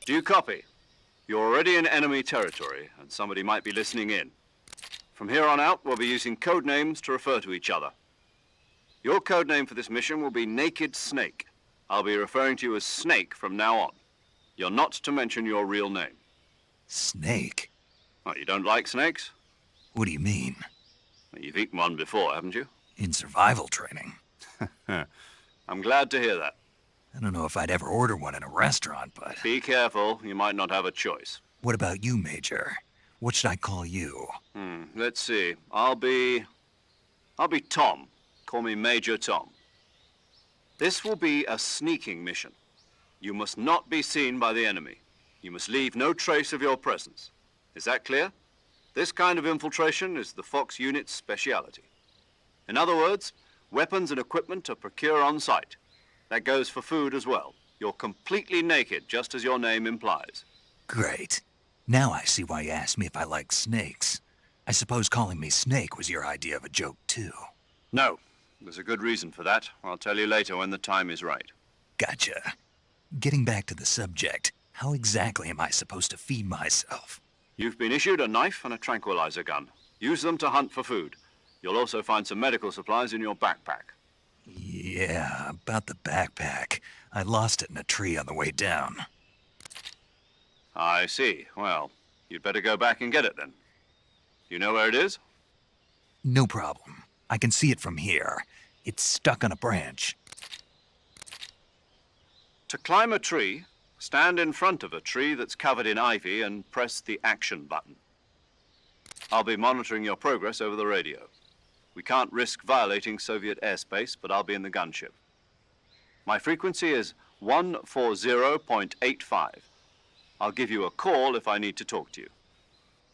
Do you copy? You're already in enemy territory, and somebody might be listening in. From here on out, we'll be using code names to refer to each other. Your code name for this mission will be Naked Snake. I'll be referring to you as Snake from now on. You're not to mention your real name. Snake? Oh, you don't like snakes? What do you mean? Well, you've eaten one before, haven't you? In survival training. I'm glad to hear that. I don't know if I'd ever order one in a restaurant, but... Be careful, you might not have a choice. What about you, Major? What should I call you? Let's see. I'll be Tom. Call me Major Tom. This will be a sneaking mission. You must not be seen by the enemy. You must leave no trace of your presence. Is that clear? This kind of infiltration is the Fox unit's speciality. In other words, weapons and equipment are procured on site. That goes for food as well. You're completely naked, just as your name implies. Great. Now I see why you asked me if I like snakes. I suppose calling me Snake was your idea of a joke, too. No. There's a good reason for that. I'll tell you later when the time is right. Gotcha. Getting back to the subject, how exactly am I supposed to feed myself? You've been issued a knife and a tranquilizer gun. Use them to hunt for food. You'll also find some medical supplies in your backpack. Yeah, about the backpack. I lost it in a tree on the way down. I see. Well, you'd better go back and get it then. You know where it is? No problem. I can see it from here. It's stuck on a branch. To climb a tree, stand in front of a tree that's covered in ivy and press the action button. I'll be monitoring your progress over the radio. We can't risk violating Soviet airspace, but I'll be in the gunship. My frequency is 140.85. I'll give you a call if I need to talk to you.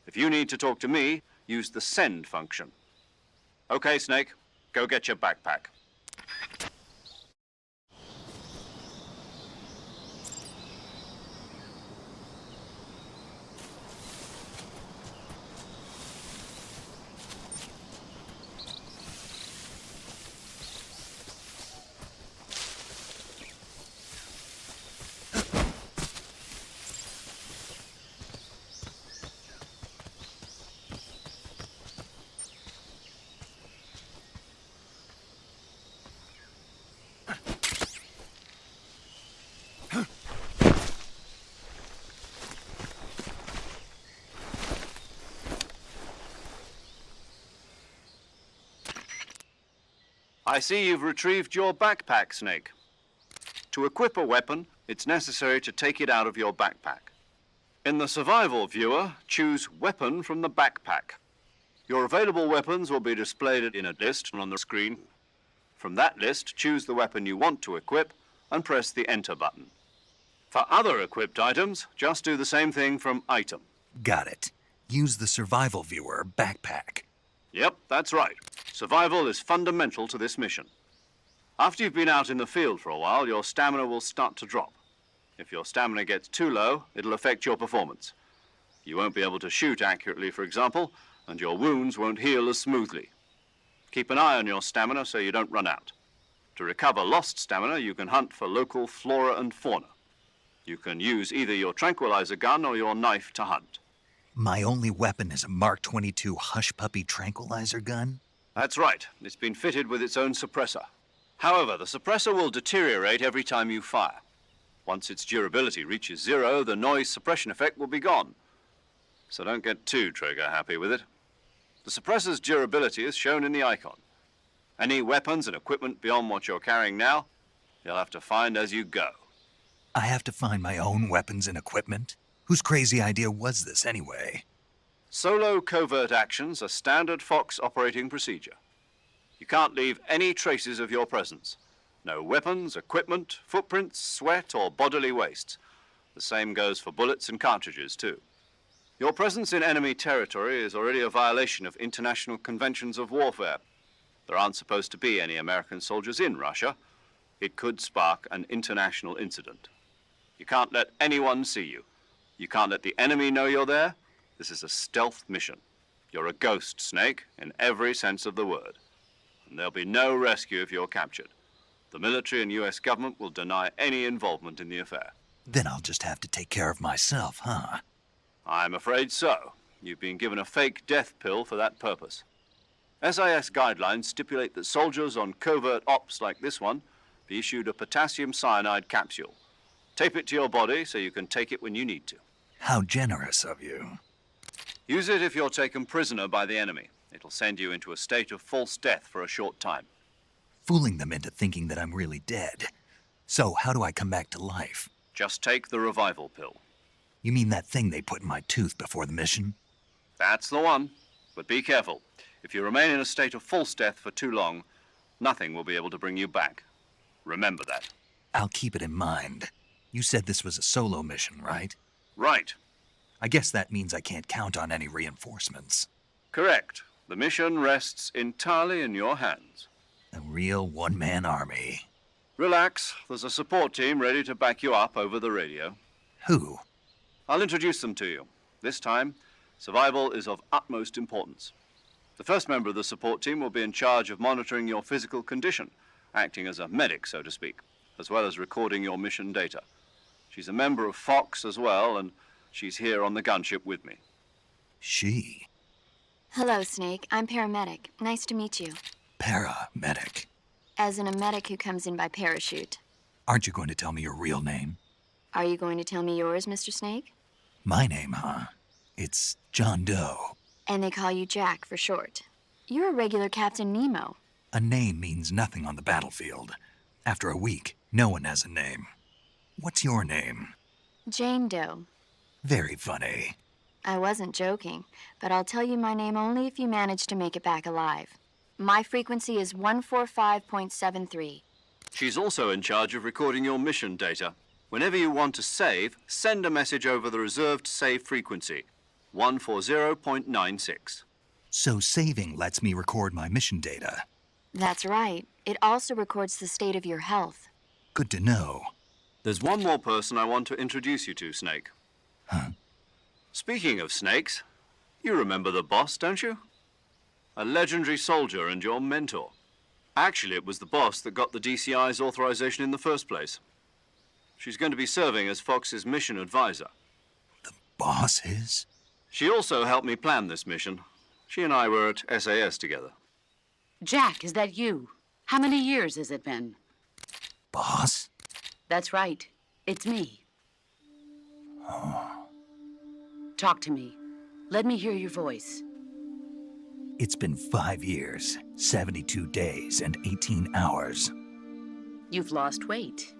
If you need to talk to me, use the send function. Okay, Snake, go get your backpack. I see you've retrieved your backpack, Snake. To equip a weapon, it's necessary to take it out of your backpack. In the survival viewer, choose Weapon from the backpack. Your available weapons will be displayed in a list on the screen. From that list, choose the weapon you want to equip and press the Enter button. For other equipped items, just do the same thing from Item. Got it. Use the survival viewer backpack. Yep, that's right. Survival is fundamental to this mission. After you've been out in the field for a while, your stamina will start to drop. If your stamina gets too low, it'll affect your performance. You won't be able to shoot accurately, for example, and your wounds won't heal as smoothly. Keep an eye on your stamina so you don't run out. To recover lost stamina, you can hunt for local flora and fauna. You can use either your tranquilizer gun or your knife to hunt. My only weapon is a Mark 22 Hush Puppy tranquilizer gun? That's right. It's been fitted with its own suppressor. However, the suppressor will deteriorate every time you fire. Once its durability reaches 0, the noise suppression effect will be gone. So don't get too trigger-happy with it. The suppressor's durability is shown in the icon. Any weapons and equipment beyond what you're carrying now, you'll have to find as you go. I have to find my own weapons and equipment? Whose crazy idea was this, anyway? Solo covert actions are standard Fox operating procedure. You can't leave any traces of your presence. No weapons, equipment, footprints, sweat, or bodily waste. The same goes for bullets and cartridges, too. Your presence in enemy territory is already a violation of international conventions of warfare. There aren't supposed to be any American soldiers in Russia. It could spark an international incident. You can't let anyone see you. You can't let the enemy know you're there. This is a stealth mission. You're a ghost, Snake, in every sense of the word. And there'll be no rescue if you're captured. The military and US government will deny any involvement in the affair. Then I'll just have to take care of myself, huh? I'm afraid so. You've been given a fake death pill for that purpose. SIS guidelines stipulate that soldiers on covert ops like this one be issued a potassium cyanide capsule. Tape it to your body so you can take it when you need to. How generous of you. Use it if you're taken prisoner by the enemy. It'll send you into a state of false death for a short time. Fooling them into thinking that I'm really dead. So how do I come back to life? Just take the revival pill. You mean that thing they put in my tooth before the mission? That's the one. But be careful. If you remain in a state of false death for too long, nothing will be able to bring you back. Remember that. I'll keep it in mind. You said this was a solo mission, right? Right. I guess that means I can't count on any reinforcements. Correct. The mission rests entirely in your hands. A real one-man army. Relax. There's a support team ready to back you up over the radio. Who? I'll introduce them to you. This time, survival is of utmost importance. The first member of the support team will be in charge of monitoring your physical condition, acting as a medic, so to speak, as well as recording your mission data. She's a member of Fox as well, and she's here on the gunship with me. She? Hello, Snake. I'm paramedic. Nice to meet you. Paramedic. As in a medic who comes in by parachute. Aren't you going to tell me your real name? Are you going to tell me yours, Mr. Snake? My name, huh? It's John Doe. And they call you Jack for short. You're a regular Captain Nemo. A name means nothing on the battlefield. After a week, no one has a name. What's your name? Jane Doe. Very funny. I wasn't joking, but I'll tell you my name only if you manage to make it back alive. My frequency is 145.73. She's also in charge of recording your mission data. Whenever you want to save, send a message over the reserved save frequency, 140.96. So saving lets me record my mission data. That's right. It also records the state of your health. Good to know. There's one more person I want to introduce you to, Snake. Huh? Speaking of snakes, you remember the boss, don't you? A legendary soldier and your mentor. Actually, it was the boss that got the DCI's authorization in the first place. She's going to be serving as Fox's mission advisor. The boss is? She also helped me plan this mission. She and I were at SAS together. Jack, is that you? How many years has it been? Boss? That's right. It's me. Talk to me. Let me hear your voice. It's been 5 years, 72 days, and 18 hours. You've lost weight.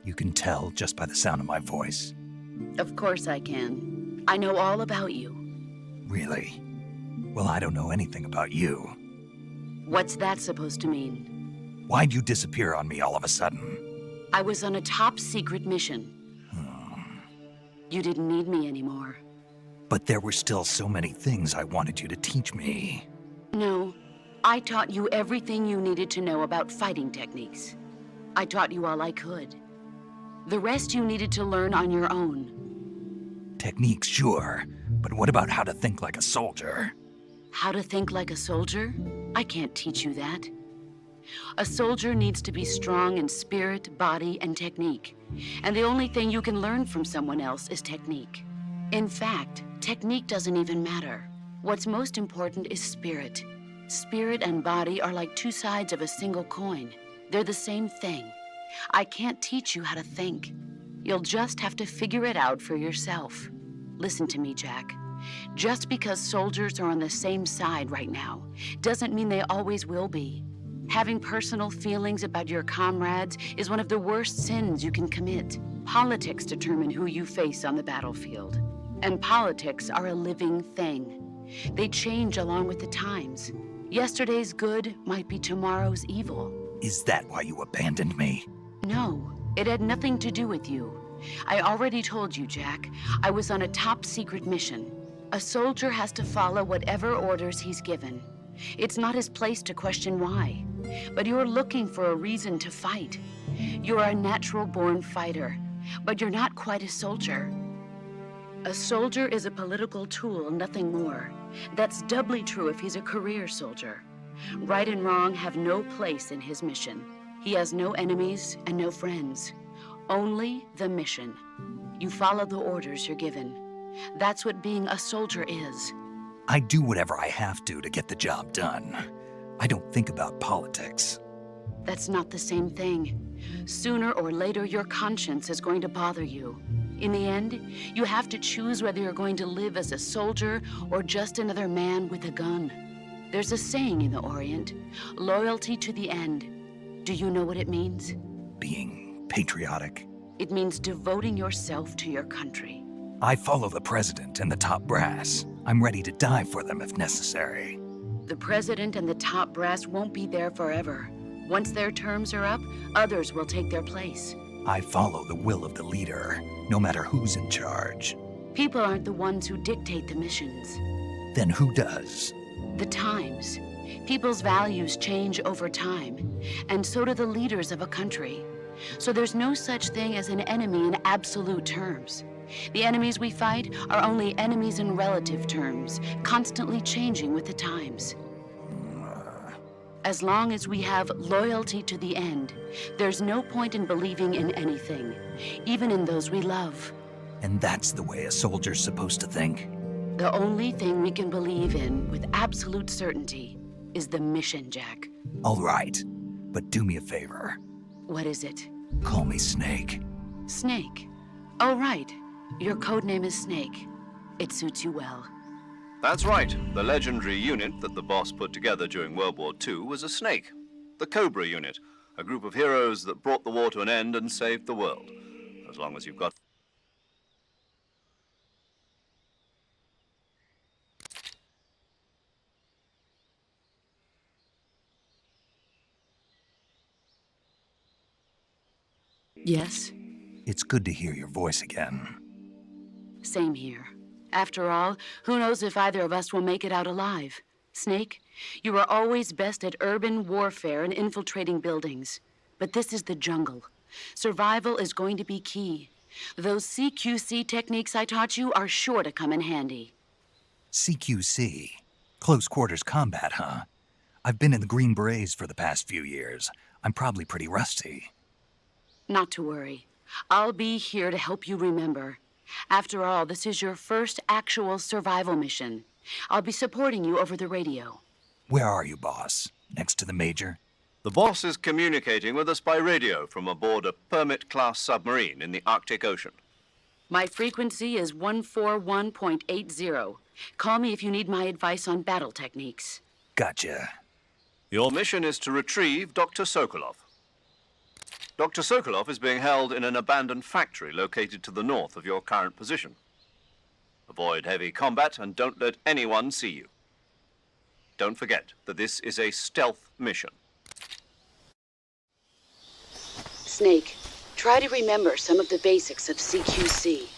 You can tell just by the sound of my voice. Of course I can. I know all about you. Really? Well, I don't know anything about you. What's that supposed to mean? Why'd you disappear on me all of a sudden? I was on a top-secret mission. You didn't need me anymore. But there were still so many things I wanted you to teach me. No, I taught you everything you needed to know about fighting techniques. I taught you all I could. The rest you needed to learn on your own. Techniques, sure. But what about how to think like a soldier? How to think like a soldier? I can't teach you that. A soldier needs to be strong in spirit, body, and technique. And the only thing you can learn from someone else is technique. In fact, technique doesn't even matter. What's most important is spirit. Spirit and body are like two sides of a single coin. They're the same thing. I can't teach you how to think. You'll just have to figure it out for yourself. Listen to me, Jack. Just because soldiers are on the same side right now doesn't mean they always will be. Having personal feelings about your comrades is one of the worst sins you can commit. Politics determine who you face on the battlefield. And politics are a living thing. They change along with the times. Yesterday's good might be tomorrow's evil. Is that why you abandoned me? No, it had nothing to do with you. I already told you, Jack. I was on a top-secret mission. A soldier has to follow whatever orders he's given. It's not his place to question why. But you're looking for a reason to fight. You're a natural-born fighter, but you're not quite a soldier. A soldier is a political tool, nothing more. That's doubly true if he's a career soldier. Right and wrong have no place in his mission. He has no enemies and no friends. Only the mission. You follow the orders you're given. That's what being a soldier is. I do whatever I have to get the job done. I don't think about politics. That's not the same thing. Sooner or later, your conscience is going to bother you. In the end, you have to choose whether you're going to live as a soldier or just another man with a gun. There's a saying in the Orient, loyalty to the end. Do you know what it means? Being patriotic. It means devoting yourself to your country. I follow the president and the top brass. I'm ready to die for them if necessary. The president and the top brass won't be there forever. Once their terms are up, others will take their place. I follow the will of the leader, no matter who's in charge. People aren't the ones who dictate the missions. Then who does? The times. People's values change over time, and so do the leaders of a country. So there's no such thing as an enemy in absolute terms. The enemies we fight are only enemies in relative terms, constantly changing with the times. As long as we have loyalty to the end, there's no point in believing in anything, even in those we love. And that's the way a soldier's supposed to think? The only thing we can believe in with absolute certainty is the mission, Jack. All right, but do me a favor. What is it? Call me Snake. Snake. Oh, right. Your code name is Snake. It suits you well. That's right. The legendary unit that the boss put together during World War II was a snake. The Cobra unit, a group of heroes that brought the war to an end and saved the world. As long as you've got... Yes? It's good to hear your voice again. Same here. After all, who knows if either of us will make it out alive? Snake, you are always best at urban warfare and infiltrating buildings. But this is the jungle. Survival is going to be key. Those CQC techniques I taught you are sure to come in handy. CQC? Close quarters combat, huh? I've been in the Green Berets for the past few years. I'm probably pretty rusty. Not to worry. I'll be here to help you remember. After all, this is your first actual survival mission. I'll be supporting you over the radio. Where are you, boss? Next to the major? The boss is communicating with us by radio from aboard a Permit-class submarine in the Arctic Ocean. My frequency is 141.80. Call me if you need my advice on battle techniques. Gotcha. Your mission is to retrieve Dr. Sokolov. Dr. Sokolov is being held in an abandoned factory located to the north of your current position. Avoid heavy combat and don't let anyone see you. Don't forget that this is a stealth mission. Snake, try to remember some of the basics of CQC.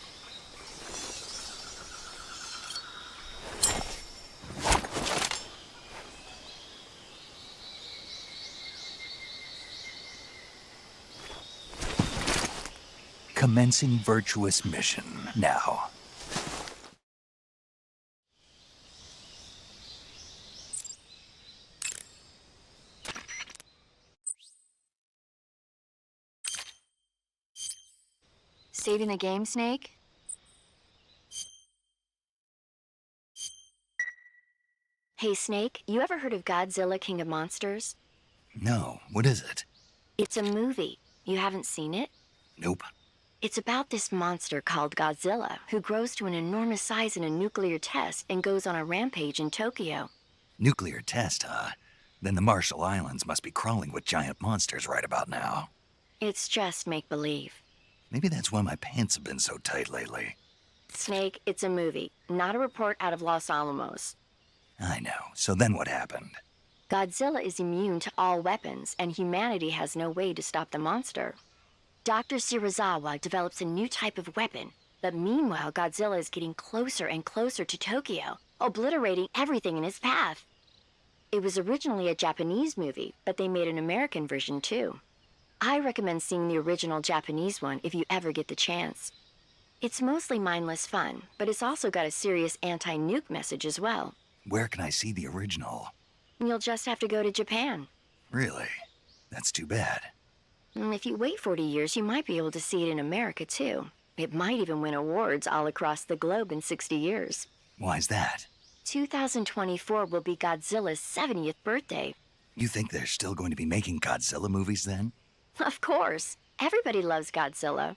Commencing virtuous mission now. Saving the game, Snake? Hey, Snake, you ever heard of Godzilla, King of Monsters? No, what is it? It's a movie. You haven't seen it? Nope. It's about this monster called Godzilla, who grows to an enormous size in a nuclear test and goes on a rampage in Tokyo. Nuclear test, huh? Then the Marshall Islands must be crawling with giant monsters right about now. It's just make-believe. Maybe that's why my pants have been so tight lately. Snake, it's a movie, not a report out of Los Alamos. I know. So then what happened? Godzilla is immune to all weapons, and humanity has no way to stop the monster. Dr. Shirazawa develops a new type of weapon, but meanwhile Godzilla is getting closer and closer to Tokyo, obliterating everything in his path. It was originally a Japanese movie, but they made an American version too. I recommend seeing the original Japanese one if you ever get the chance. It's mostly mindless fun, but it's also got a serious anti-nuke message as well. Where can I see the original? You'll just have to go to Japan. Really? That's too bad. If you wait 40 years, you might be able to see it in America too. It might even win awards all across the globe in 60 years. Why's that? 2024 will be Godzilla's 70th birthday. You think they're still going to be making Godzilla movies then? Of course. Everybody loves Godzilla.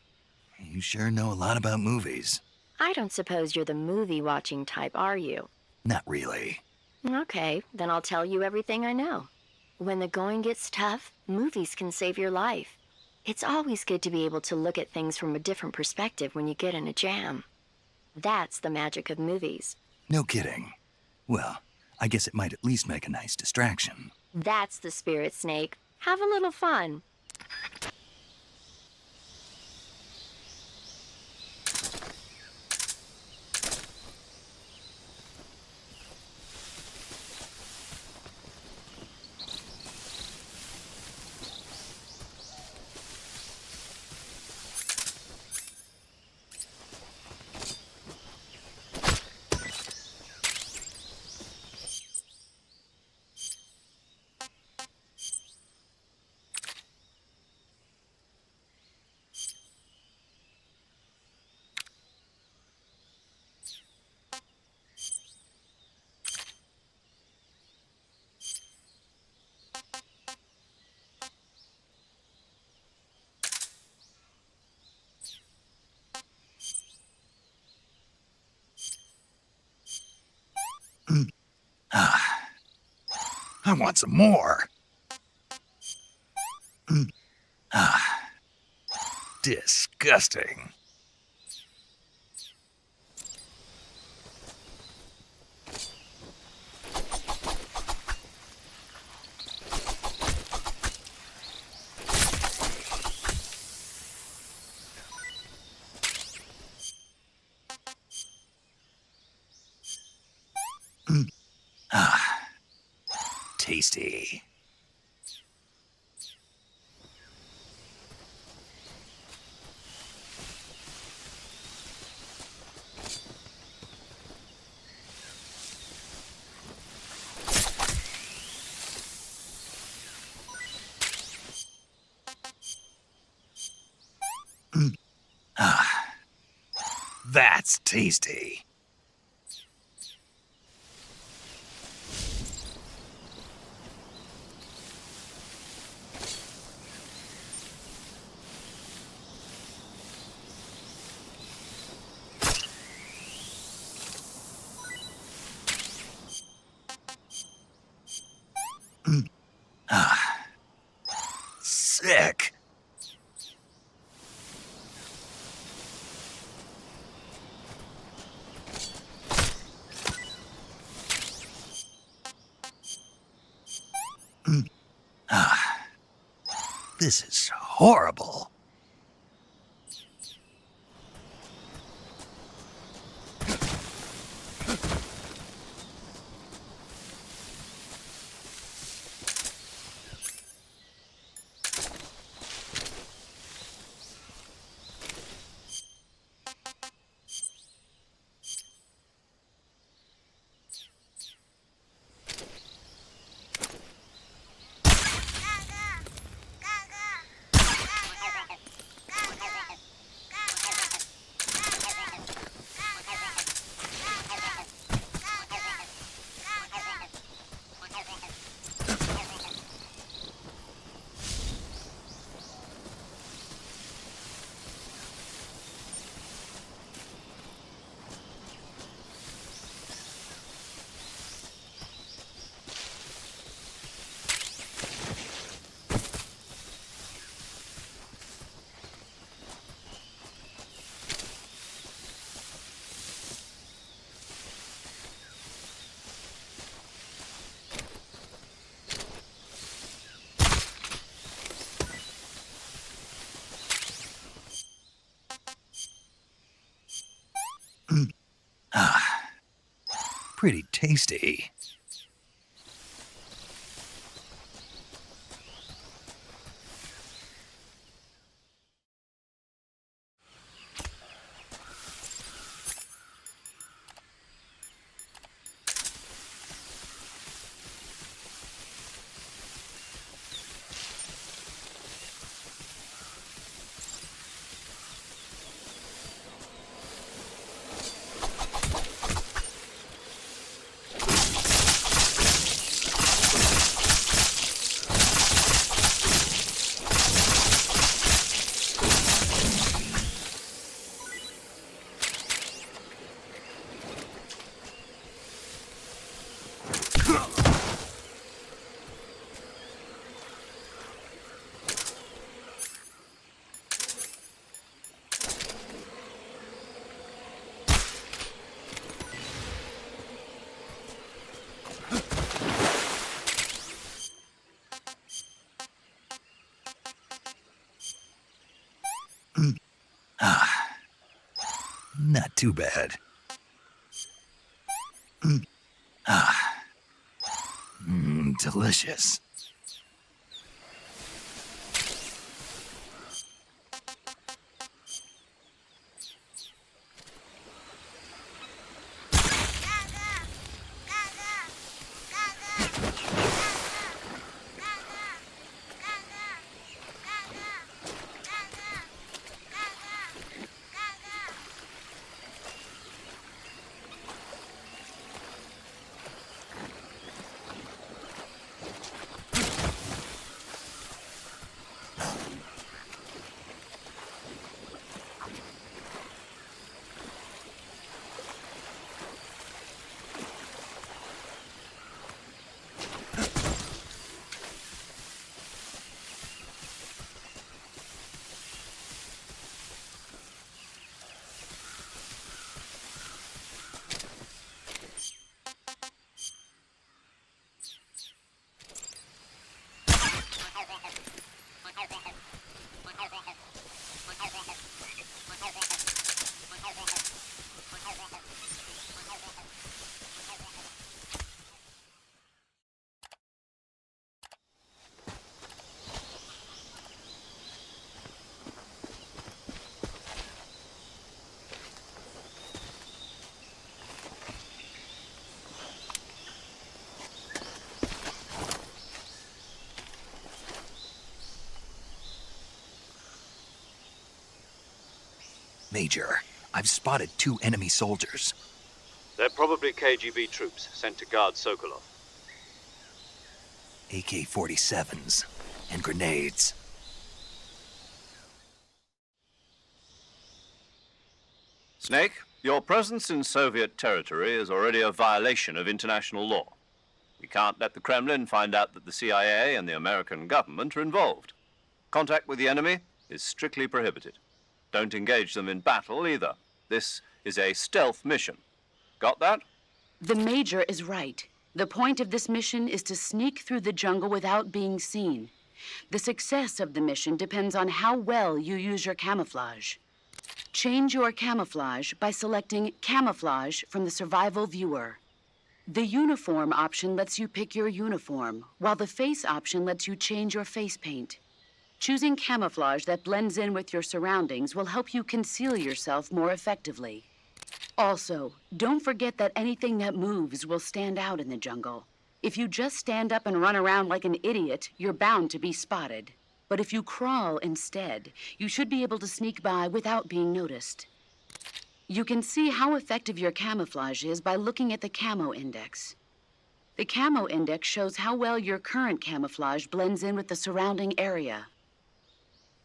You sure know a lot about movies. I don't suppose you're the movie-watching type, are you? Not really. Okay, then I'll tell you everything I know. When the going gets tough, movies can save your life. It's always good to be able to look at things from a different perspective when you get in a jam. That's the magic of movies. No kidding. Well, I guess it might at least make a nice distraction. That's the spirit, Snake. Have a little fun. I want some more. Disgusting. Tasty. That's tasty. Sick. This is horrible. Pretty tasty. Not too bad. Delicious. Major, I've spotted 2 enemy soldiers. They're probably KGB troops sent to guard Sokolov. AK-47s and grenades. Snake, your presence in Soviet territory is already a violation of international law. We can't let the Kremlin find out that the CIA and the American government are involved. Contact with the enemy is strictly prohibited. Don't engage them in battle either. This is a stealth mission. Got that? The Major is right. The point of this mission is to sneak through the jungle without being seen. The success of the mission depends on how well you use your camouflage. Change your camouflage by selecting Camouflage from the Survival Viewer. The Uniform option lets you pick your uniform, while the Face option lets you change your face paint. Choosing camouflage that blends in with your surroundings will help you conceal yourself more effectively. Also, don't forget that anything that moves will stand out in the jungle. If you just stand up and run around like an idiot, you're bound to be spotted. But if you crawl instead, you should be able to sneak by without being noticed. You can see how effective your camouflage is by looking at the camo index. The camo index shows how well your current camouflage blends in with the surrounding area.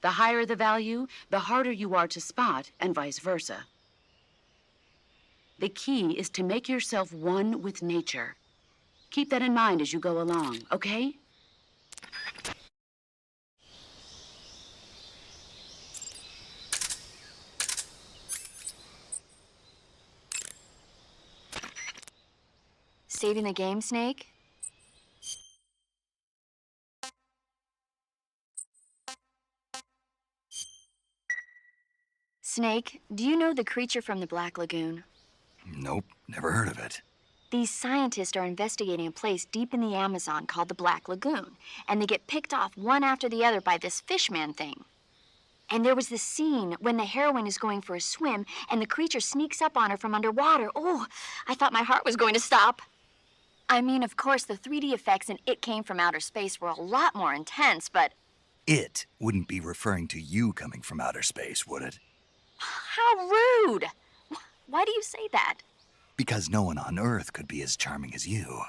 The higher the value, the harder you are to spot, and vice versa. The key is to make yourself one with nature. Keep that in mind as you go along, okay? Saving the game, Snake? Snake, do you know the creature from the Black Lagoon? Nope, never heard of it. These scientists are investigating a place deep in the Amazon called the Black Lagoon, and they get picked off one after the other by this fishman thing. And there was this scene when the heroine is going for a swim, and the creature sneaks up on her from underwater. Oh, I thought my heart was going to stop. I mean, of course, the 3D effects in It Came from Outer Space were a lot more intense, but... It wouldn't be referring to you coming from outer space, would it? How rude! Why do you say that? Because no one on Earth could be as charming as you.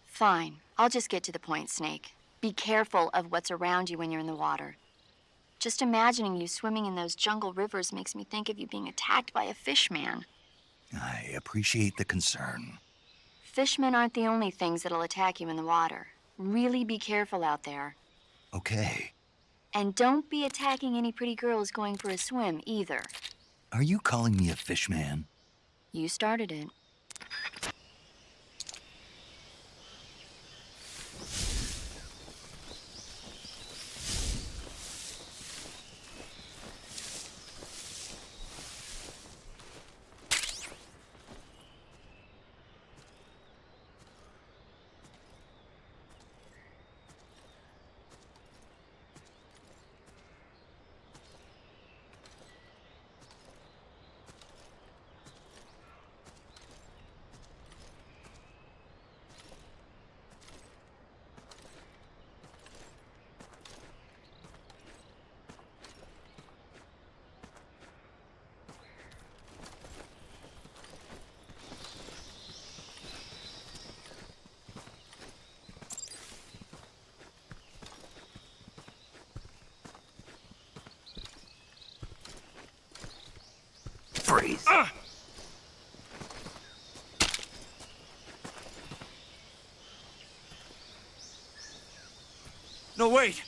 Fine. I'll just get to the point, Snake. Be careful of what's around you when you're in the water. Just imagining you swimming in those jungle rivers makes me think of you being attacked by a fishman. I appreciate the concern. Fishmen aren't the only things that'll attack you in the water. Really be careful out there. Okay. And don't be attacking any pretty girls going for a swim, either. Are you calling me a fishman? You started it. stories. No, wait!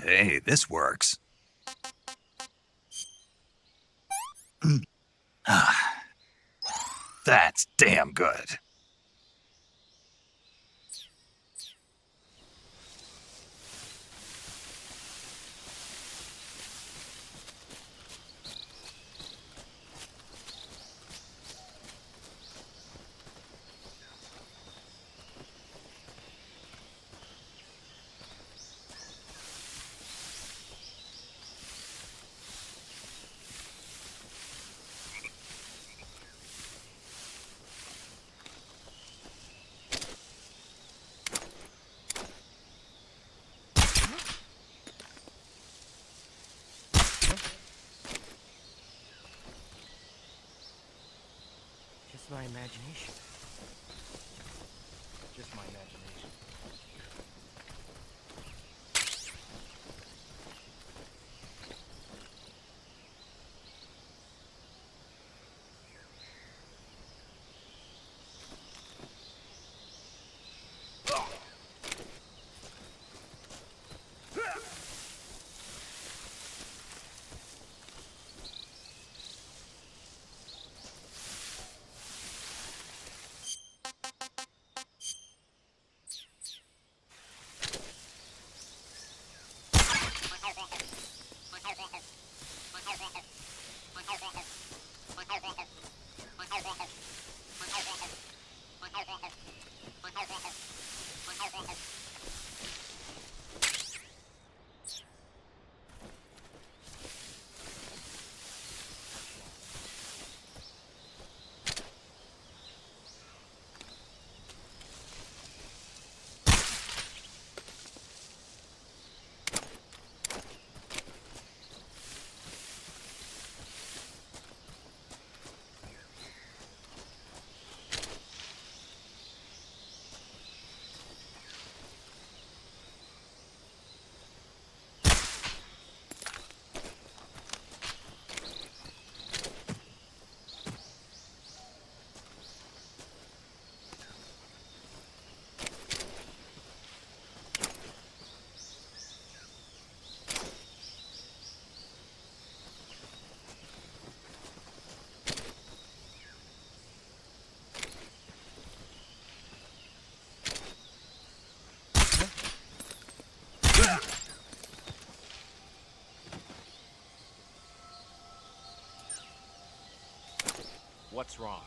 Hey, this works. That's damn good. Just my imagination. Just my imagination. What's wrong?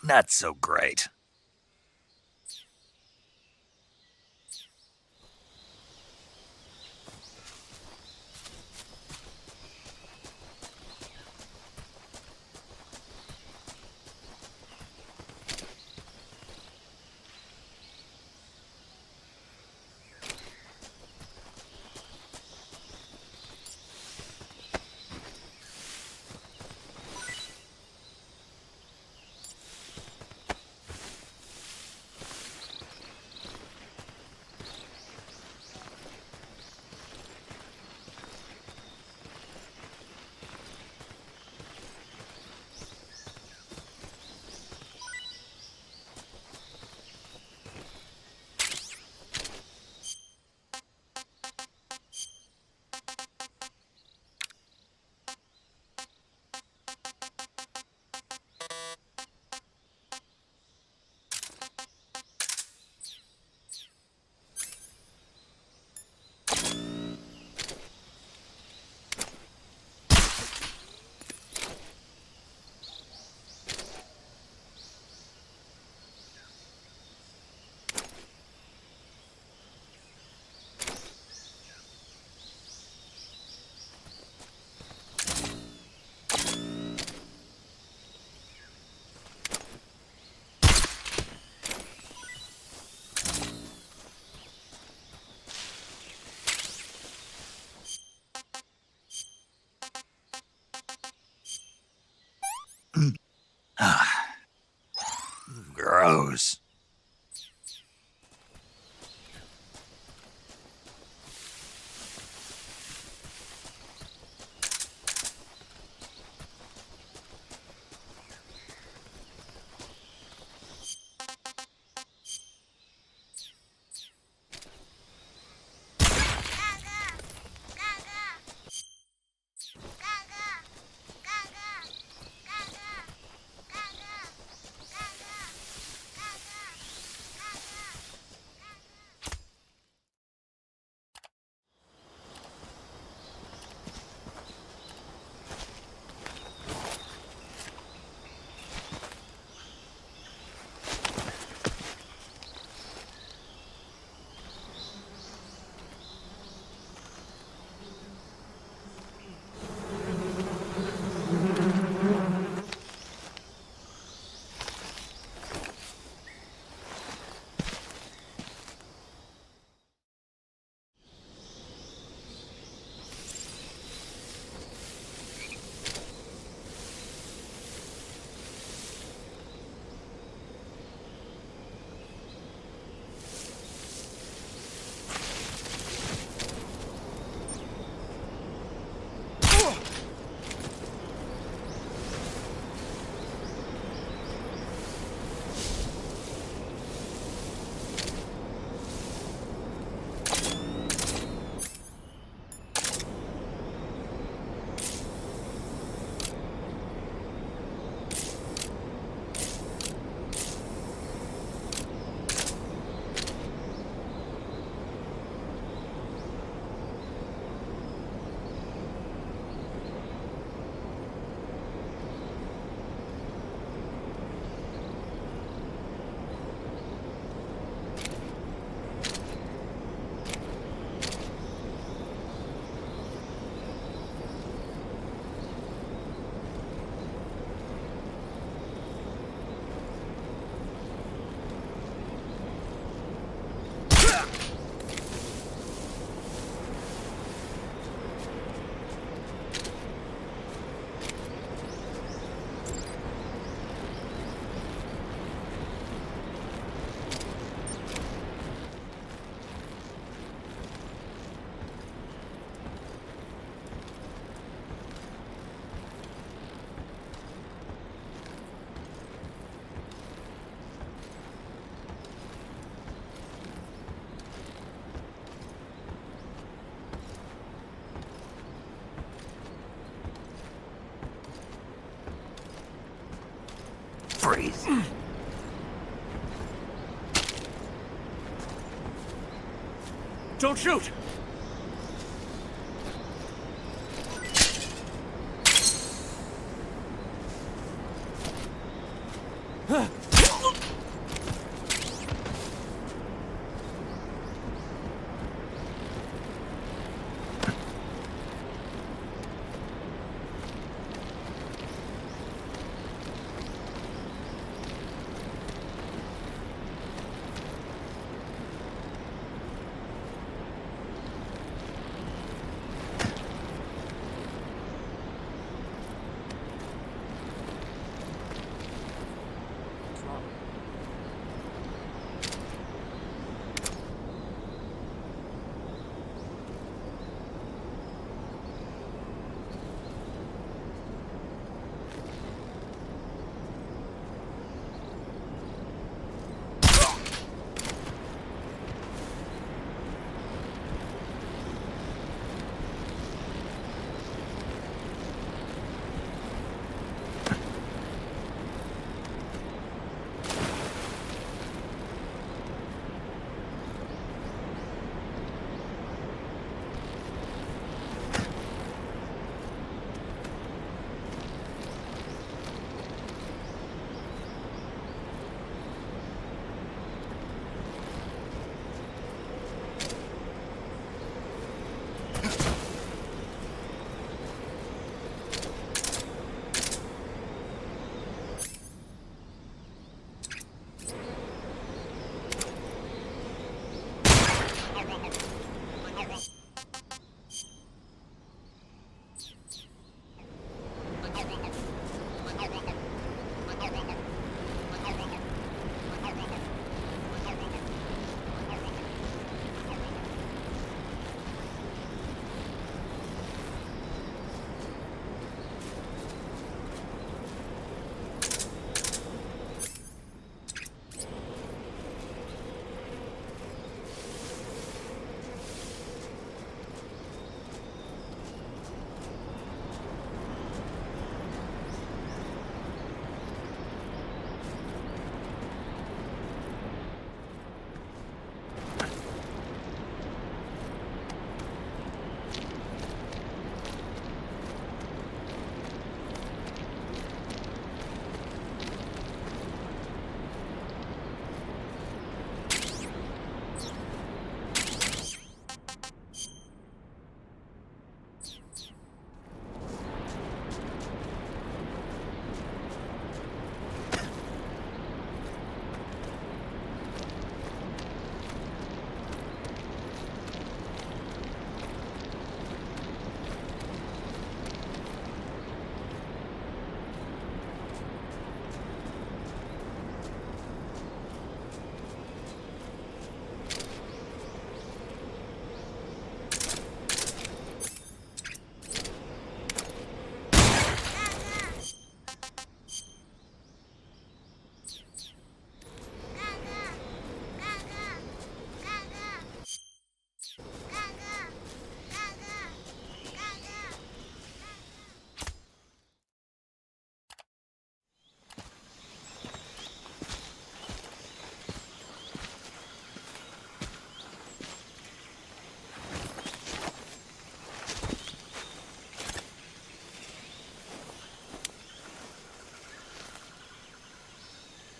Not so great. Gross. Freeze. Don't shoot!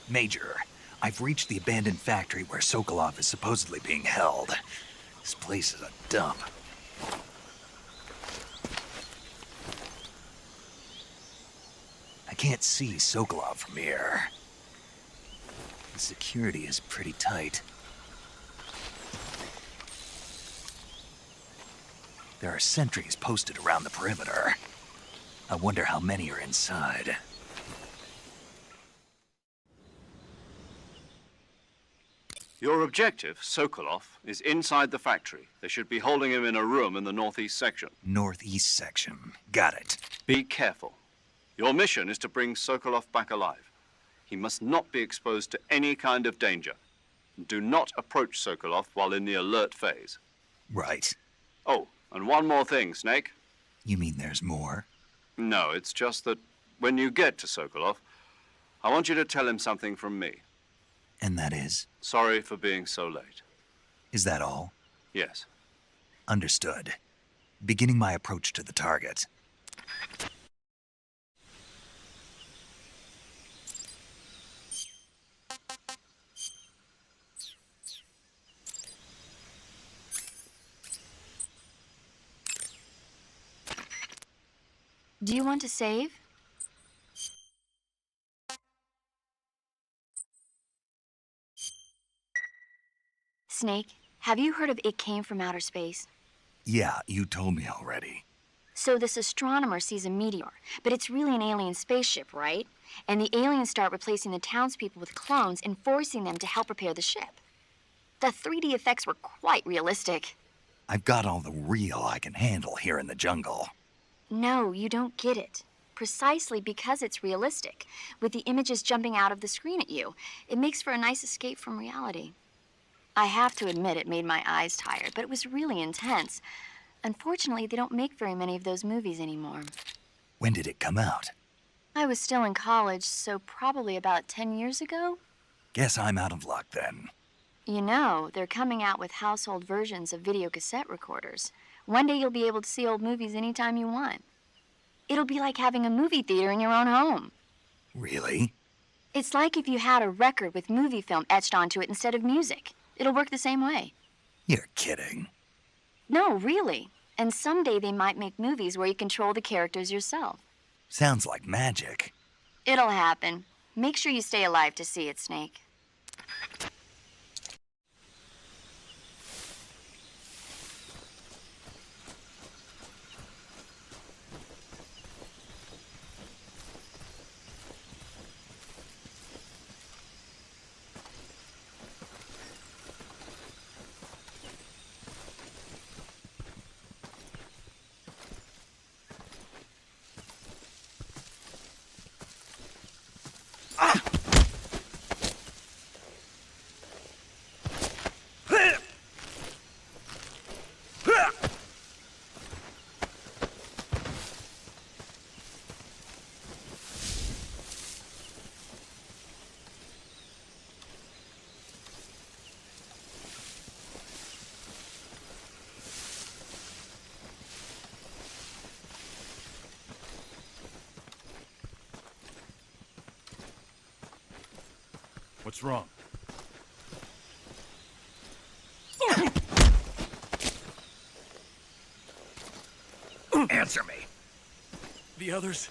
Major, I've reached the abandoned factory where Sokolov is supposedly being held. This place is a dump. I can't see Sokolov from here. The security is pretty tight. There are sentries posted around the perimeter. I wonder how many are inside. Your objective, Sokolov, is inside the factory. They should be holding him in a room in the northeast section. Northeast section. Got it. Be careful. Your mission is to bring Sokolov back alive. He must not be exposed to any kind of danger. Do not approach Sokolov while in the alert phase. Right. Oh, and one more thing, Snake. You mean there's more? No, it's just that when you get to Sokolov, I want you to tell him something from me. And that is? Sorry for being so late. Is that all? Yes. Understood. Beginning my approach to the target. Do you want to save? Snake, have you heard of It Came from Outer Space? Yeah, you told me already. So this astronomer sees a meteor, but it's really an alien spaceship, right? And the aliens start replacing the townspeople with clones and forcing them to help repair the ship. The 3D effects were quite realistic. I've got all the real I can handle here in the jungle. No, you don't get it. Precisely because it's realistic, with the images jumping out of the screen at you, it makes for a nice escape from reality. I have to admit it made my eyes tired, but it was really intense. Unfortunately, they don't make very many of those movies anymore. When did it come out? I was still in college, so probably about 10 years ago. Guess I'm out of luck then. You know, they're coming out with household versions of video cassette recorders. One day you'll be able to see old movies anytime you want. It'll be like having a movie theater in your own home. Really? It's like if you had a record with movie film etched onto it instead of music. It'll work the same way. You're kidding. No, really. And someday they might make movies where you control the characters yourself. Sounds like magic. It'll happen. Make sure you stay alive to see it, Snake. What's wrong? Answer me. The others?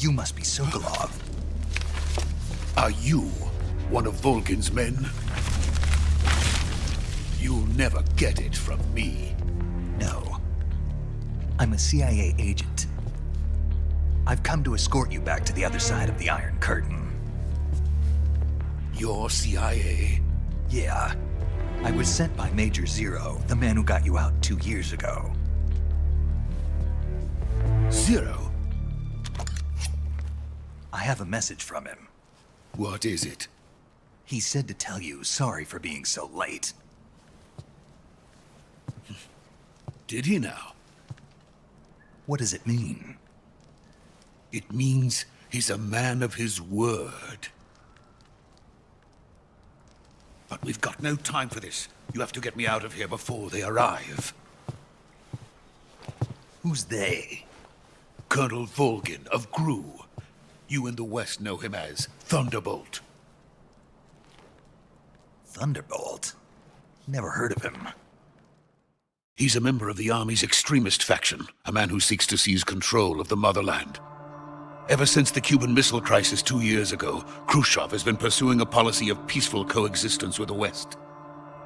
You must be Sokolov. Are you one of Volgin's men? You'll never get it from me. No. I'm a CIA agent. I've come to escort you back to the other side of the Iron Curtain. You're CIA? Yeah. I was sent by Major Zero, the man who got you out 2 years ago. Zero? I have a message from him. What is it? He said to tell you sorry for being so late. Did he now? What does it mean? It means he's a man of his word. But we've got no time for this. You have to get me out of here before they arrive. Who's they? Colonel Volgin of GRU. You in the West know him as Thunderbolt. Thunderbolt? Never heard of him. He's a member of the Army's extremist faction, a man who seeks to seize control of the motherland. Ever since the Cuban Missile Crisis 2 years ago, Khrushchev has been pursuing a policy of peaceful coexistence with the West.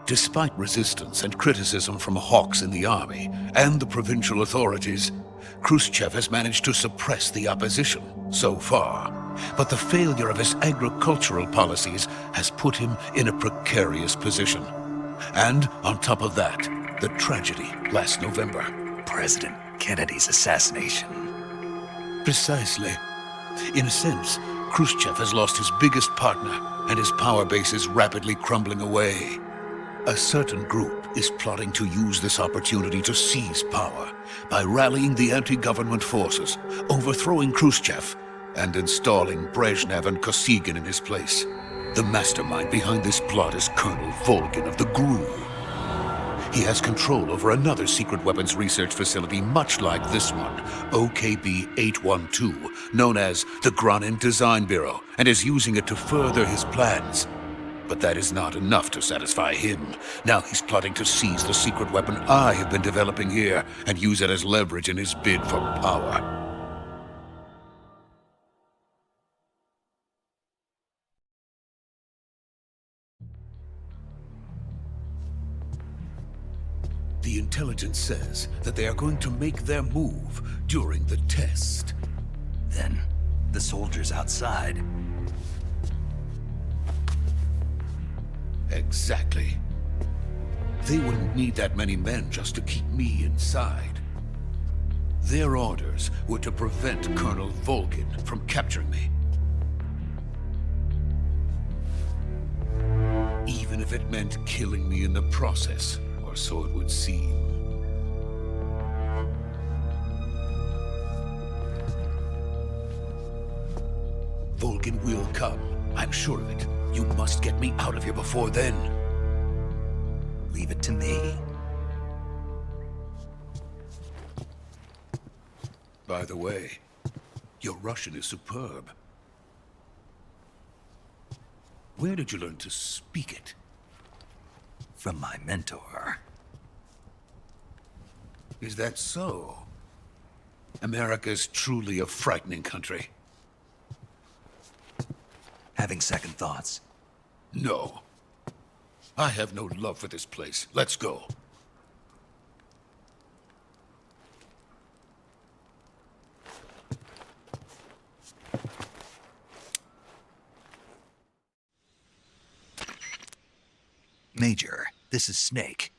Despite resistance and criticism from hawks in the army and the provincial authorities, Khrushchev has managed to suppress the opposition so far. But the failure of his agricultural policies has put him in a precarious position. And on top of that, the tragedy last November. President Kennedy's assassination. Precisely. In a sense, Khrushchev has lost his biggest partner, and his power base is rapidly crumbling away. A certain group is plotting to use this opportunity to seize power by rallying the anti-government forces, overthrowing Khrushchev, and installing Brezhnev and Kosygin in his place. The mastermind behind this plot is Colonel Volgin of the GRU. He has control over another secret weapons research facility much like this one, OKB-812, known as the Granin Design Bureau, and is using it to further his plans. But that is not enough to satisfy him. Now he's plotting to seize the secret weapon I have been developing here and use it as leverage in his bid for power. The intelligence says that they are going to make their move during the test. Then, the soldiers outside. Exactly. They wouldn't need that many men just to keep me inside. Their orders were to prevent Colonel Volgin from capturing me. Even if it meant killing me in the process, or so it would seem. Volgin will come. I'm sure of it. You must get me out of here before then. Leave it to me. By the way, your Russian is superb. Where did you learn to speak it? From my mentor. Is that so? America's truly a frightening country. Having second thoughts. No. I have no love for this place. Let's go. Major, this is Snake.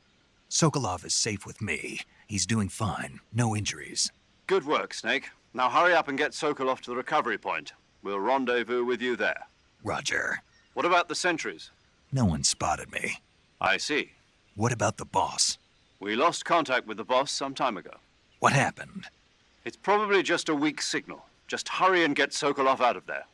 Sokolov is safe with me. He's doing fine. No injuries. Good work, Snake. Now hurry up and get Sokolov to the recovery point. We'll rendezvous with you there. Roger. What about the sentries? No one spotted me. I see. What about the boss? We lost contact with the boss some time ago. What happened? It's probably just a weak signal. Just hurry and get Sokolov out of there.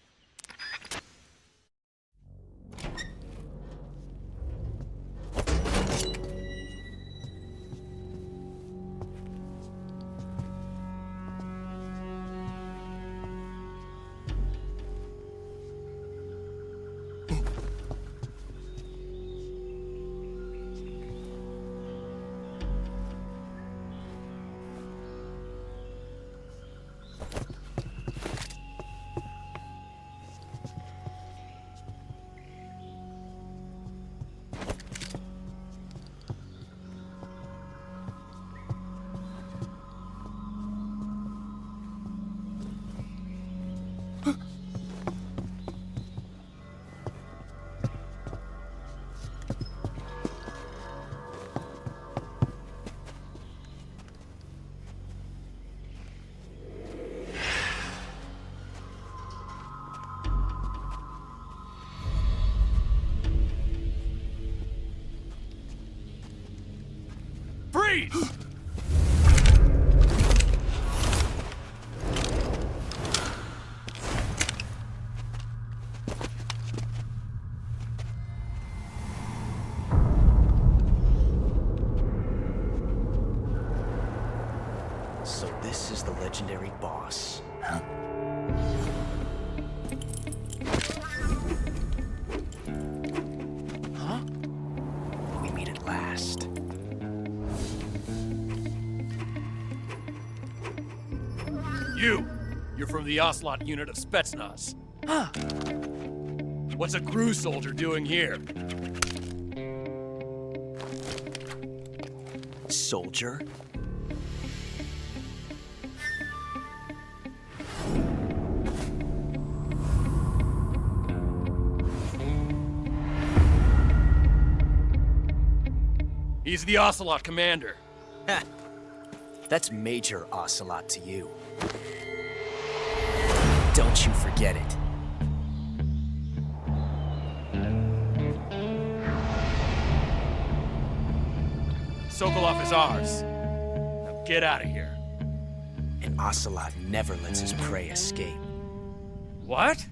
Freeze! So this is the legendary boss. Huh? Huh? We meet at last. You're from the Ocelot unit of Spetsnaz. Huh. What's a crew soldier doing here? Soldier? He's the Ocelot commander. Ha! That's Major Ocelot to you. Don't you forget it. Sokolov is ours. Now get out of here. And Ocelot never lets his prey escape. What?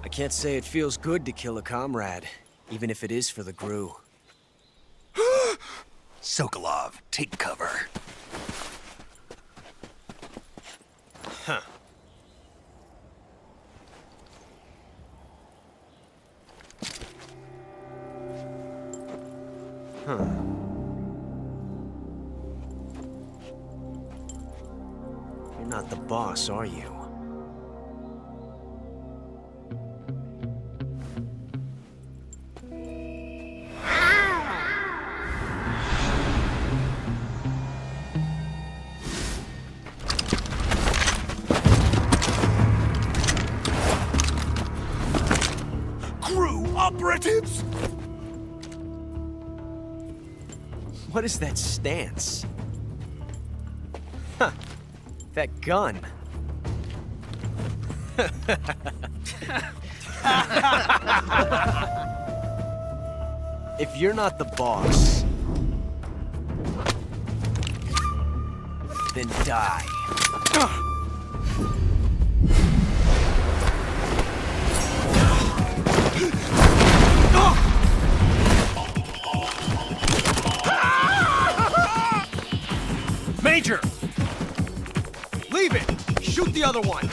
I can't say it feels good to kill a comrade, even if it is for the GRU. Sokolov, take cover. Huh. You're not the boss, are you? Operatives! What is that stance? Huh. That gun. If you're not the boss, then die. Major! Leave it! Shoot the other one!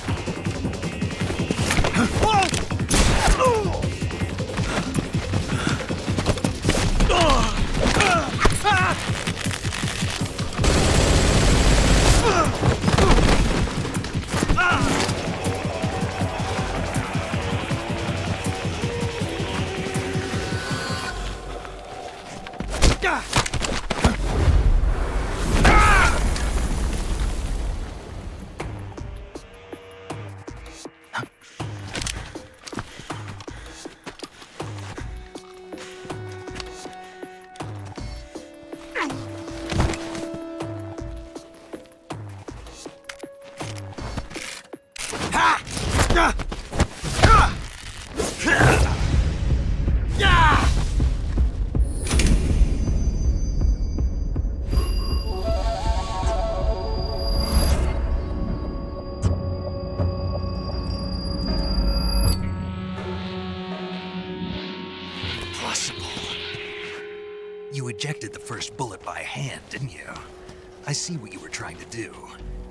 You ejected the first bullet by hand, didn't you? I see what you were trying to do.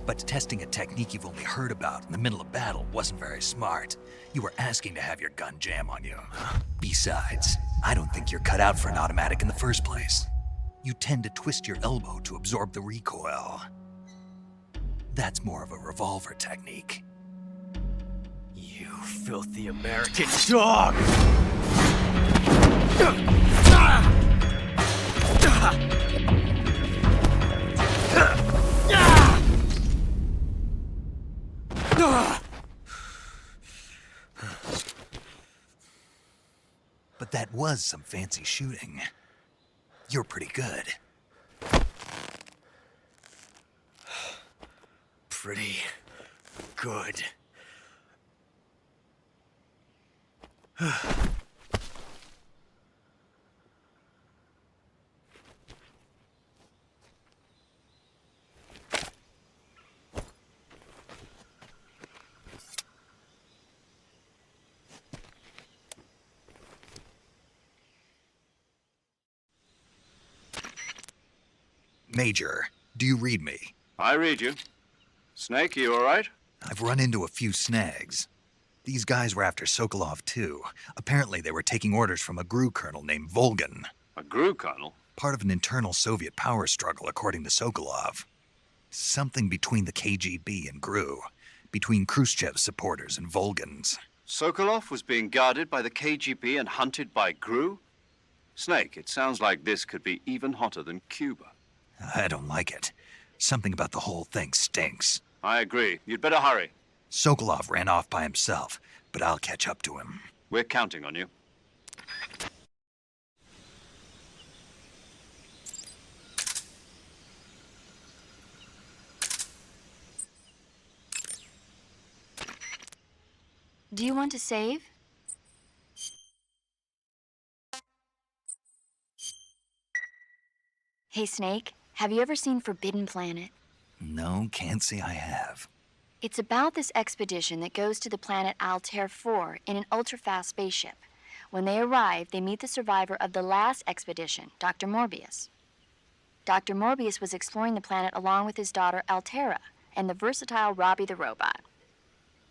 But testing a technique you've only heard about in the middle of battle wasn't very smart. You were asking to have your gun jam on you. Besides, I don't think you're cut out for an automatic in the first place. You tend to twist your elbow to absorb the recoil. That's more of a revolver technique. You filthy American dog! But that was some fancy shooting. You're pretty good. Pretty good. Major, do you read me? I read you. Snake, you all right? I've run into a few snags. These guys were after Sokolov, too. Apparently they were taking orders from a GRU colonel named Volgan. A GRU colonel? Part of an internal Soviet power struggle, according to Sokolov. Something between the KGB and GRU. Between Khrushchev's supporters and Volgan's. Sokolov was being guarded by the KGB and hunted by GRU? Snake, it sounds like this could be even hotter than Cuba. I don't like it. Something about the whole thing stinks. I agree. You'd better hurry. Sokolov ran off by himself, but I'll catch up to him. We're counting on you. Do you want to save? Hey, Snake, have you ever seen Forbidden Planet? No, can't say I have. It's about this expedition that goes to the planet Altair 4 in an ultra-fast spaceship. When they arrive, they meet the survivor of the last expedition, Dr. Morbius. Dr. Morbius was exploring the planet along with his daughter Altera and the versatile Robbie the robot.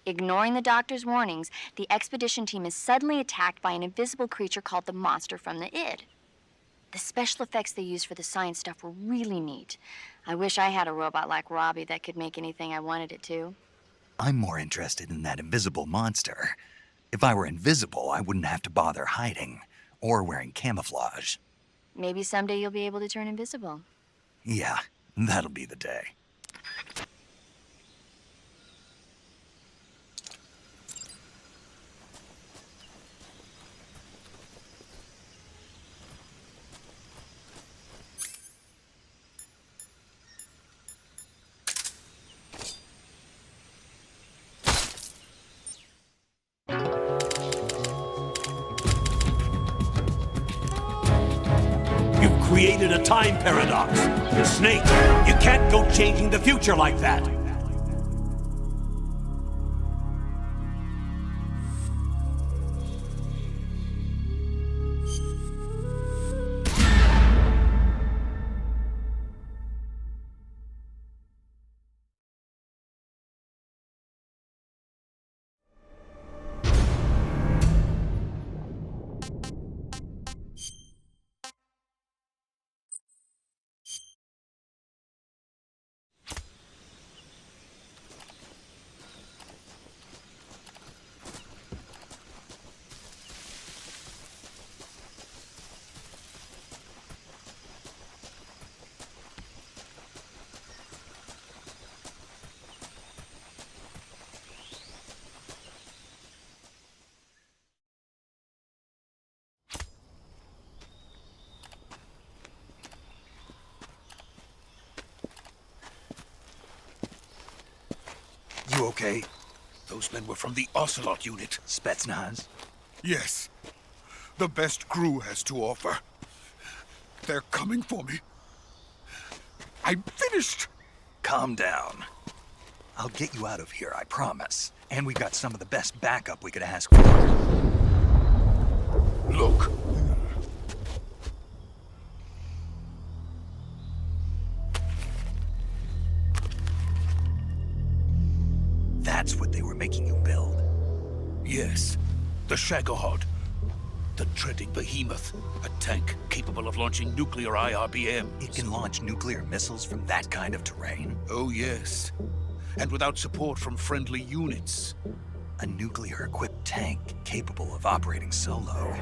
Ignoring the doctor's warnings, the expedition team is suddenly attacked by an invisible creature called the Monster from the Id. The special effects they used for the science stuff were really neat. I wish I had a robot like Robbie that could make anything I wanted it to. I'm more interested in that invisible monster. If I were invisible, I wouldn't have to bother hiding or wearing camouflage. Maybe someday you'll be able to turn invisible. Yeah, that'll be the day. Created a time paradox. Snake, you can't go changing the future like that. You okay? Those men were from the Ocelot unit. Spetsnaz? Yes. The best crew has to offer. They're coming for me. I'm finished. Calm down. I'll get you out of here, I promise. And we've got some of the best backup we could ask for. Look. That's what they were making you build? Yes. The Shagohod. The dreading behemoth. A tank capable of launching nuclear IRBMs. It can launch nuclear missiles from that kind of terrain? Oh, yes. And without support from friendly units. A nuclear-equipped tank capable of operating solo.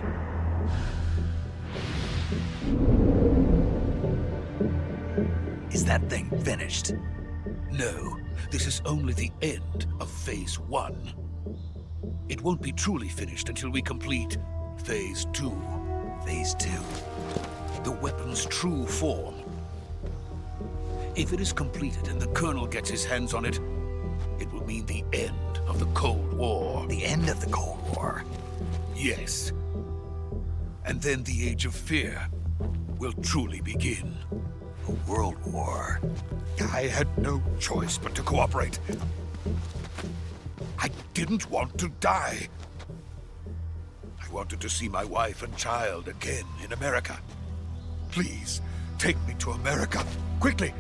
Is that thing finished? No. This is only the end of Phase 1. It won't be truly finished until we complete Phase 2. Phase 2? The weapon's true form. If it is completed and the Colonel gets his hands on it, it will mean the end of the Cold War. The end of the Cold War? Yes. And then the Age of Fear will truly begin. A world war. I had no choice but to cooperate. I didn't want to die. I wanted to see my wife and child again in America. Please, take me to America, quickly.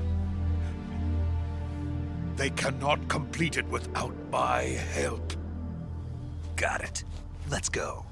They cannot complete it without my help. Got it. Let's go.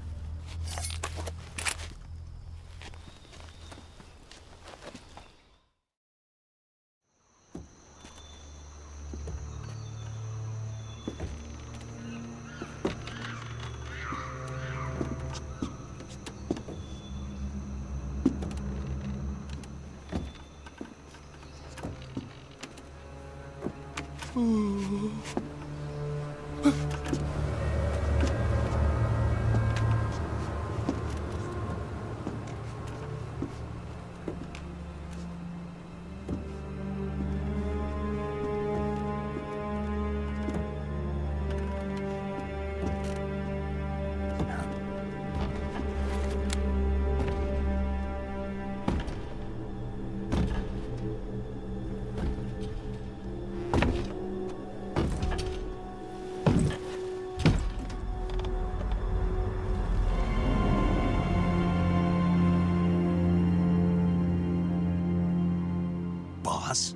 Boss?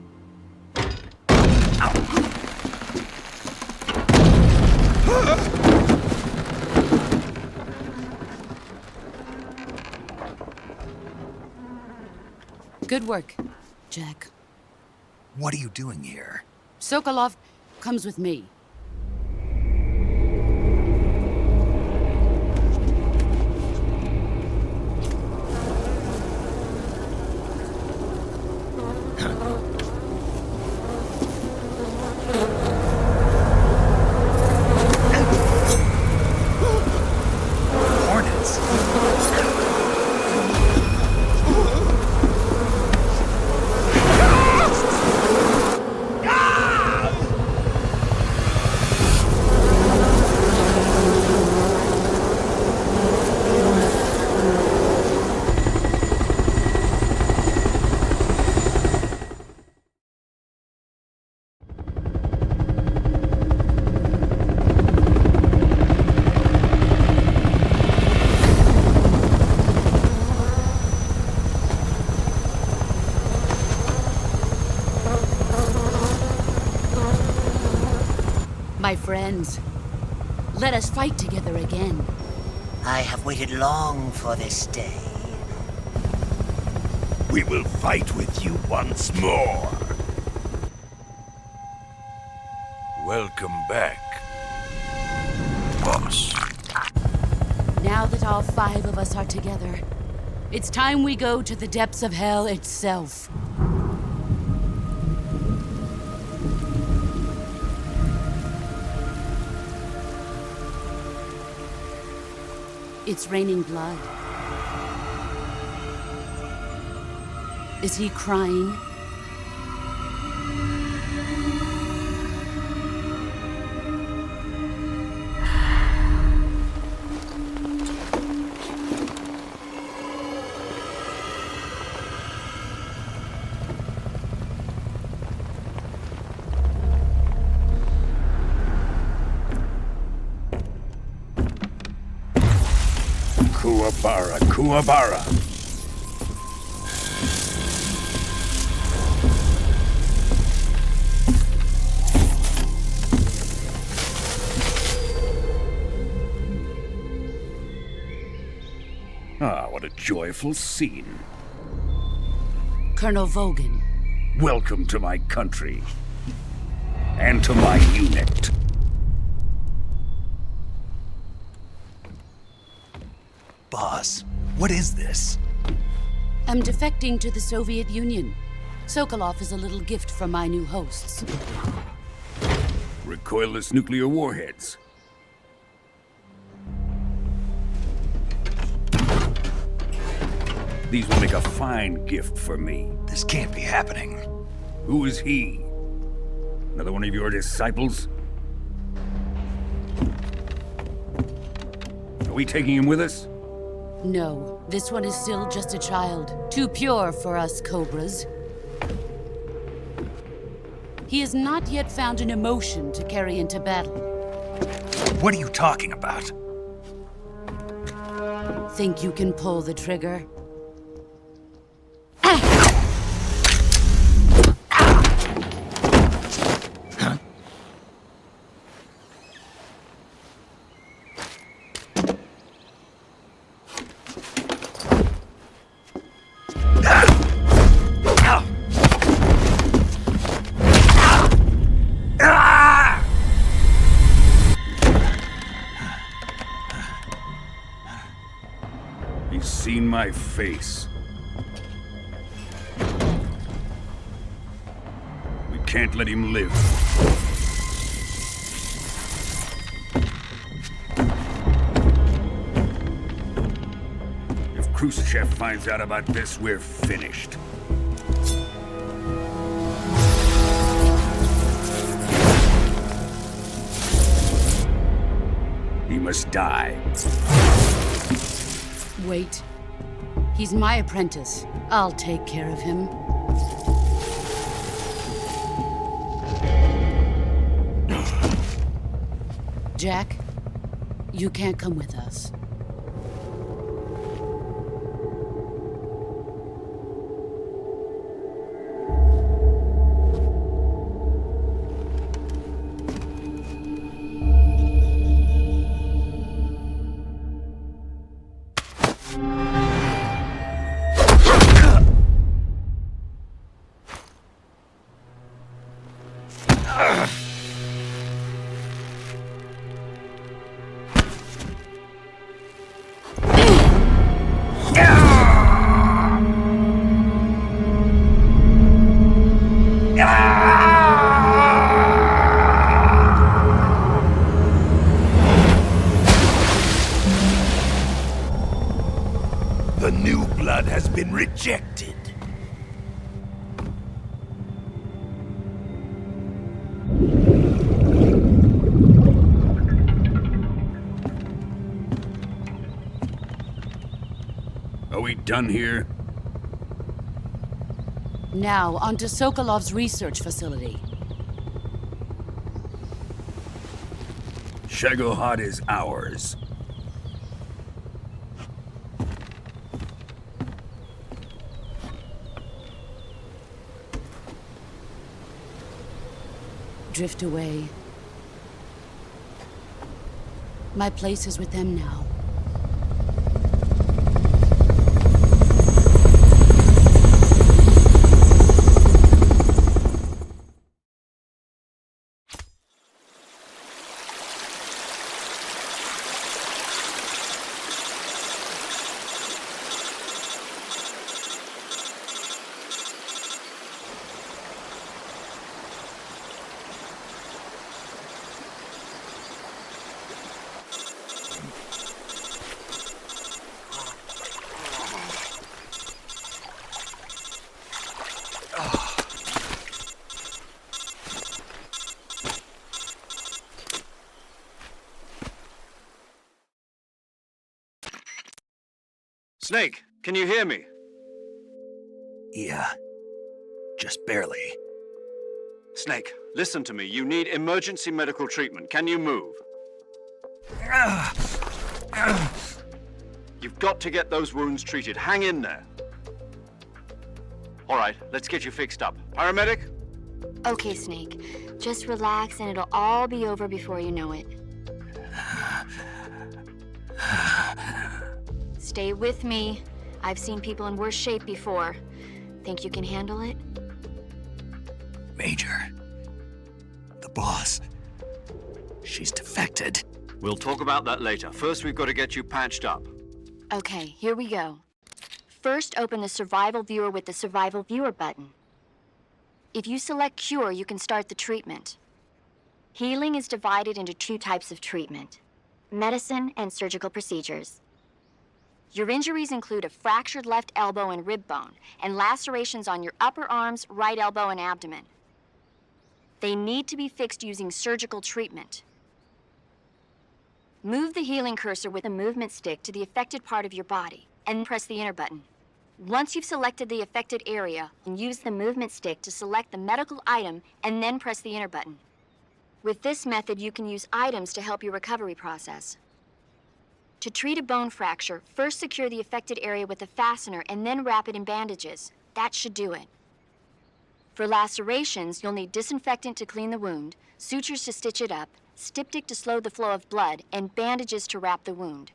Good work, Jack. What are you doing here? Sokolov comes with me. Hornets. My friends, let us fight together again. I have waited long for this day. We will fight with you once more. Welcome back, boss. Now that all 5 of us are together, it's time we go to the depths of hell itself. It's raining blood. Is he crying? Kuwabara, Kuwabara. Ah, what a joyful scene. Colonel Vogan. Welcome to my country. And to my unit. Boss, what is this? I'm defecting to the Soviet Union. Sokolov is a little gift from my new hosts. Recoilless nuclear warheads. These will make a fine gift for me. This can't be happening. Who is he? Another one of your disciples? Are we taking him with us? No, this one is still just a child. Too pure for us Cobras. He has not yet found an emotion to carry into battle. What are you talking about? Think you can pull the trigger? He's seen my face. We can't let him live. If Khrushchev finds out about this, we're finished. He must die. Wait. He's my apprentice. I'll take care of him. Jack, you can't come with us. The new blood has been rejected. Are we done here? Now, onto Sokolov's research facility. Shagohod is ours. Drift away. My place is with them now. Snake, can you hear me? Yeah. Just barely. Snake, listen to me. You need emergency medical treatment. Can you move? You've got to get those wounds treated. Hang in there. All right, let's get you fixed up. Paramedic? Okay, Snake. Just relax and it'll all be over before you know it. Stay with me. I've seen people in worse shape before. Think you can handle it? Major. The boss. She's defected. We'll talk about that later. First, we've got to get you patched up. Okay, here we go. First, open the Survival Viewer with the Survival Viewer button. If you select Cure, you can start the treatment. Healing is divided into two types of treatment: medicine and surgical procedures. Your injuries include a fractured left elbow and rib bone, and lacerations on your upper arms, right elbow, and abdomen. They need to be fixed using surgical treatment. Move the healing cursor with a movement stick to the affected part of your body, and press the enter button. Once you've selected the affected area, use the movement stick to select the medical item, and then press the enter button. With this method, you can use items to help your recovery process. To treat a bone fracture, first secure the affected area with a fastener and then wrap it in bandages. That should do it. For lacerations, you'll need disinfectant to clean the wound, sutures to stitch it up, styptic to slow the flow of blood, and bandages to wrap the wound.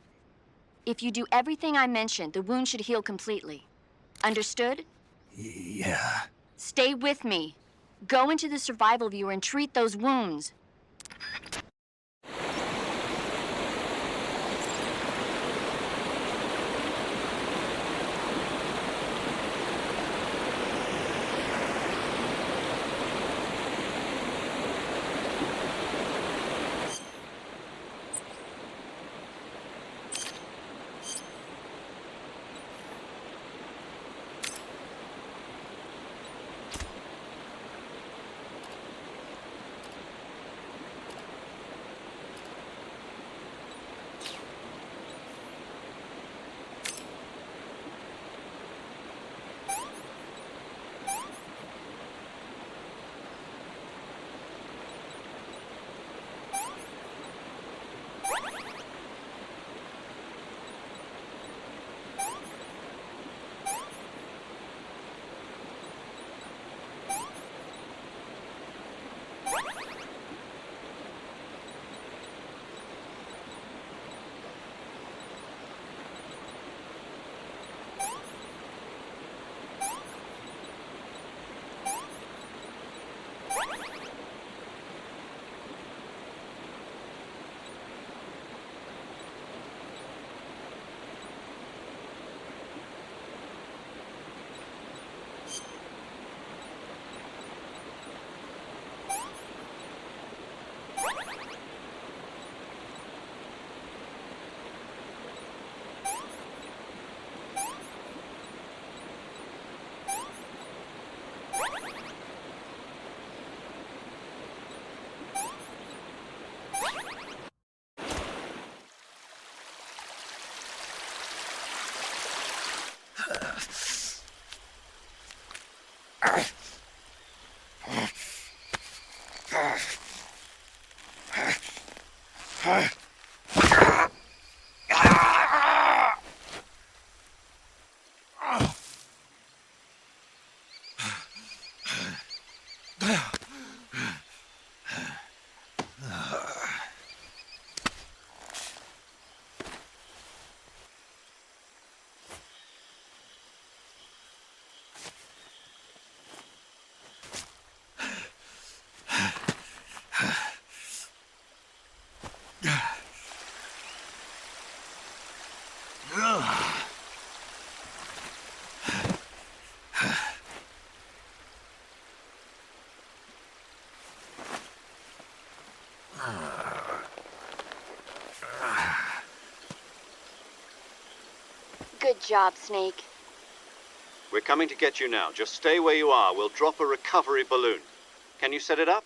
If you do everything I mentioned, the wound should heal completely. Understood? Yeah. Stay with me. Go into the Survival Viewer and treat those wounds. Good job, Snake. We're coming to get you now. Just stay where you are. We'll drop a recovery balloon. Can you set it up?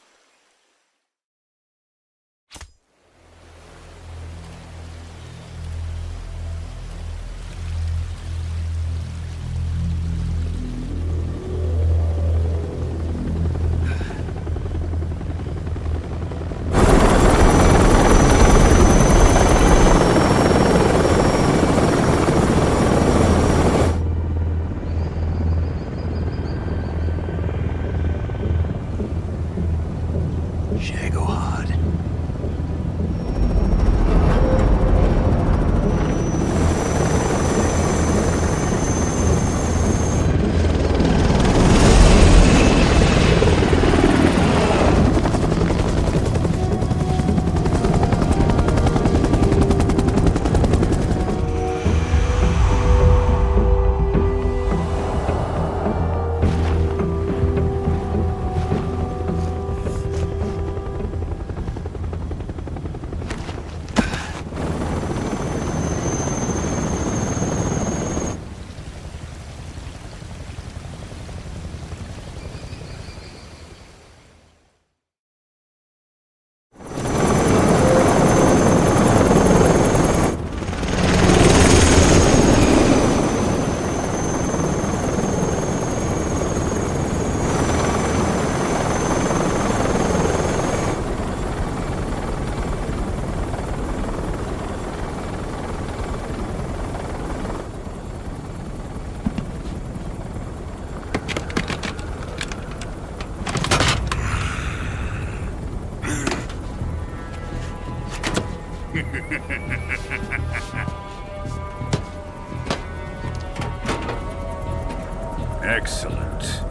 Excellent.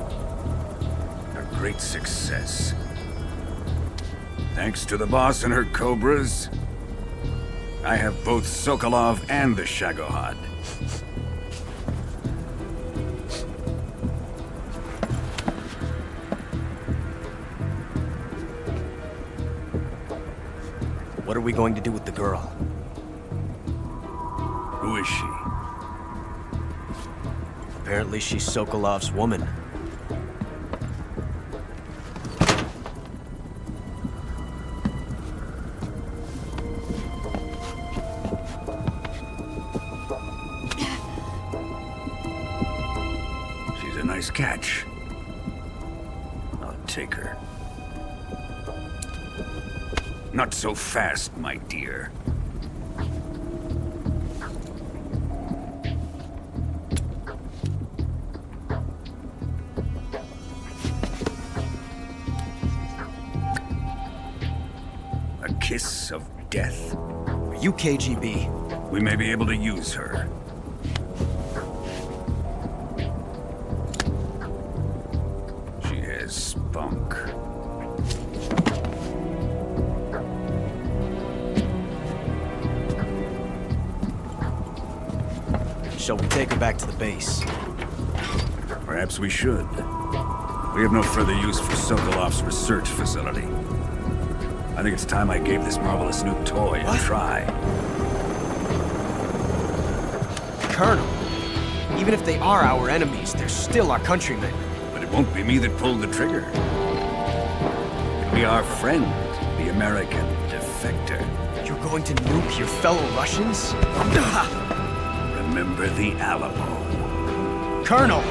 A great success. Thanks to the boss and her cobras, I have both Sokolov and the Shagohod. What are we going to do with the girl? Who is she? Apparently she's Sokolov's woman. She's a nice catch. I'll take her. Not so fast, my dear. A kiss of death? Are you KGB? We may be able to use her. She has spunk. Shall we take her back to the base? Perhaps we should. We have no further use for Sokolov's research facility. I think it's time I gave this marvelous new toy a try. Colonel, even if they are our enemies, they're still our countrymen. But it won't be me that pulled the trigger. It'll be our friend, the American defector. You're going to nuke your fellow Russians? Remember the Alamo. Colonel!